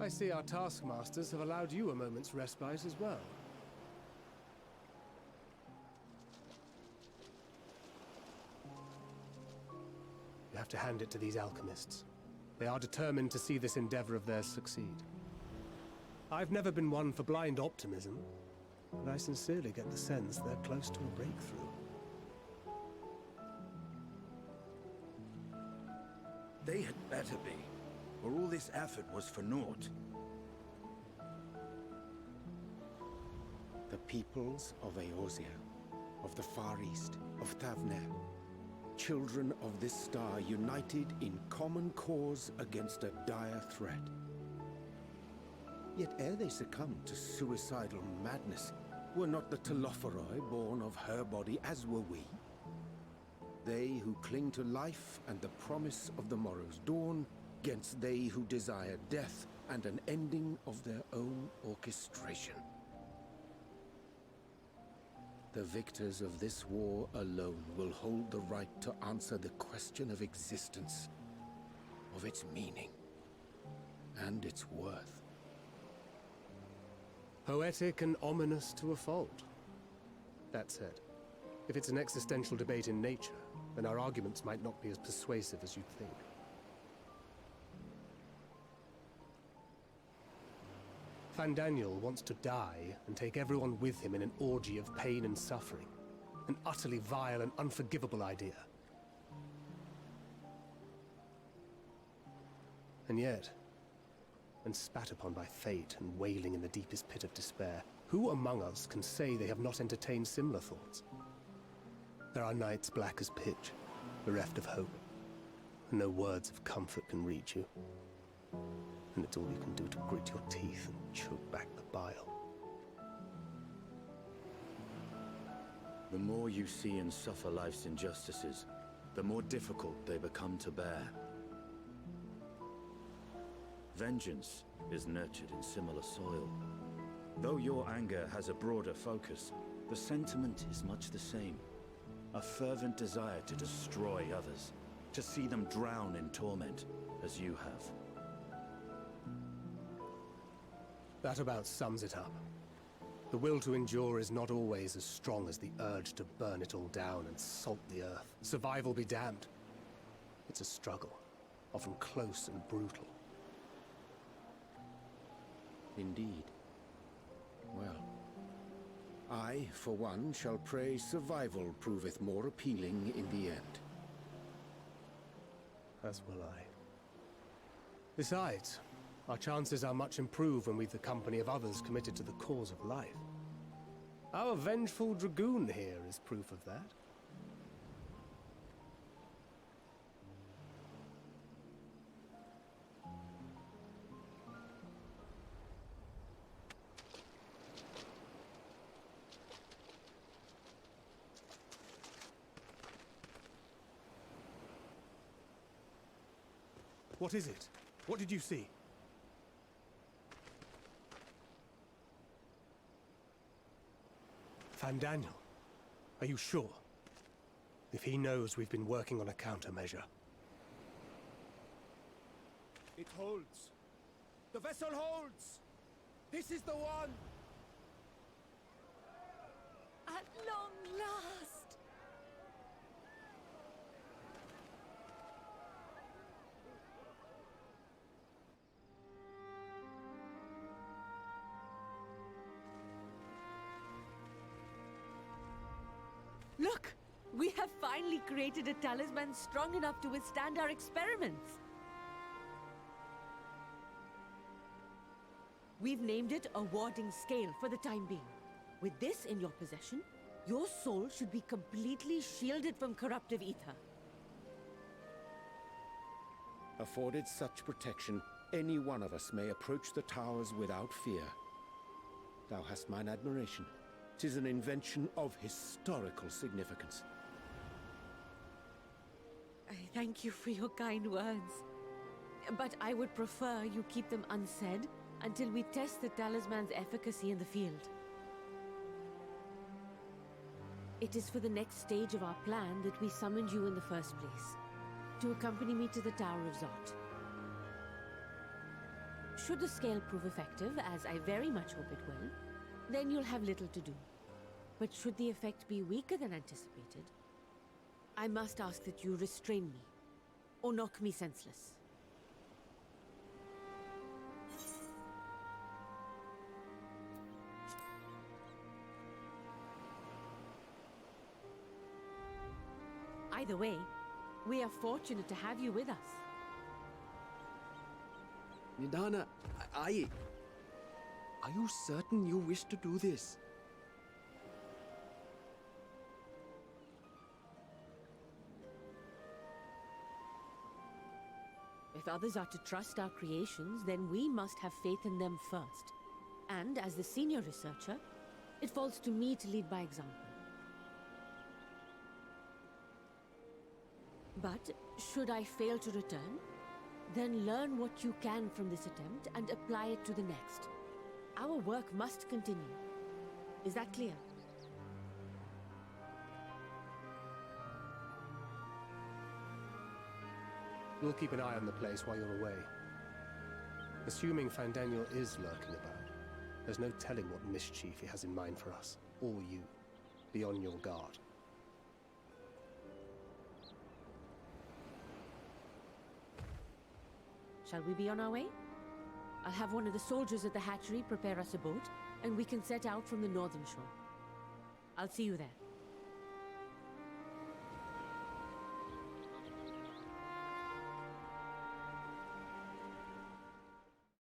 I see our taskmasters have allowed you a moment's respite as well. You have to hand it to these alchemists. They are determined to see this endeavor of theirs succeed. I've never been one for blind optimism, but I sincerely get the sense they're close to a breakthrough. They had better be, or all this effort was for naught. The peoples of Eorzea, of the Far East, of Thavner, children of this star united in common cause against a dire threat. Yet ere they succumbed to suicidal madness, were not the Telophoroi born of her body as were we? They who cling to life and the promise of the morrow's dawn, against they who desire death and an ending of their own orchestration. The victors of this war alone will hold the right to answer the question of existence, of its meaning, and its worth. Poetic and ominous to a fault. That said, if it's an existential debate in nature, then our arguments might not be as persuasive as you'd think. Fandaniel wants to die and take everyone with him in an orgy of pain and suffering. An utterly vile and unforgivable idea. And yet, when spat upon by fate and wailing in the deepest pit of despair, who among us can say they have not entertained similar thoughts? There are nights black as pitch, bereft of hope, and no words of comfort can reach you. And it's all you can do to grit your teeth and choke back the bile. The more you see and suffer life's injustices, the more difficult they become to bear. Vengeance is nurtured in similar soil. Though your anger has a broader focus, the sentiment is much the same. A fervent desire to destroy others, to see them drown in torment, as you have. That about sums it up. The will to endure is not always as strong as the urge to burn it all down and salt the earth. Survival be damned. It's a struggle, often close and brutal. Indeed. Well, I, for one, shall pray survival proveth more appealing in the end. As will I. Besides, our chances are much improved when we've the company of others committed to the cause of life. Our vengeful dragoon here is proof of that. What is it? What did you see? Fandaniel, are you sure? If he knows we've been working on a countermeasure. It holds. The vessel holds! This is the one! At long last! Look! We have finally created a talisman strong enough to withstand our experiments! We've named it a warding scale for the time being. With this in your possession, your soul should be completely shielded from corruptive ether. Afforded such protection, any one of us may approach the towers without fear. Thou hast mine admiration. 'Tis an invention of historical significance. I thank you for your kind words. But I would prefer you keep them unsaid until we test the talisman's efficacy in the field. It is for the next stage of our plan that we summoned you in the first place, to accompany me to the Tower of Zot. Should the scale prove effective, as I very much hope it will, then you'll have little to do. But should the effect be weaker than anticipated, I must ask that you restrain me, or knock me senseless. Either way, we are fortunate to have you with us. Nidana, are you certain you wish to do this? If others are to trust our creations, then we must have faith in them first. And as the senior researcher, it falls to me to lead by example. But should I fail to return, then learn what you can from this attempt and apply it to the next. Our work must continue. Is that clear? We'll keep an eye on the place while you're away. Assuming Fandaniel is lurking about, there's no telling what mischief he has in mind for us, or you. Be on your guard. Shall we be on our way? I'll have one of the soldiers at the hatchery prepare us a boat, and we can set out from the northern shore. I'll see you there.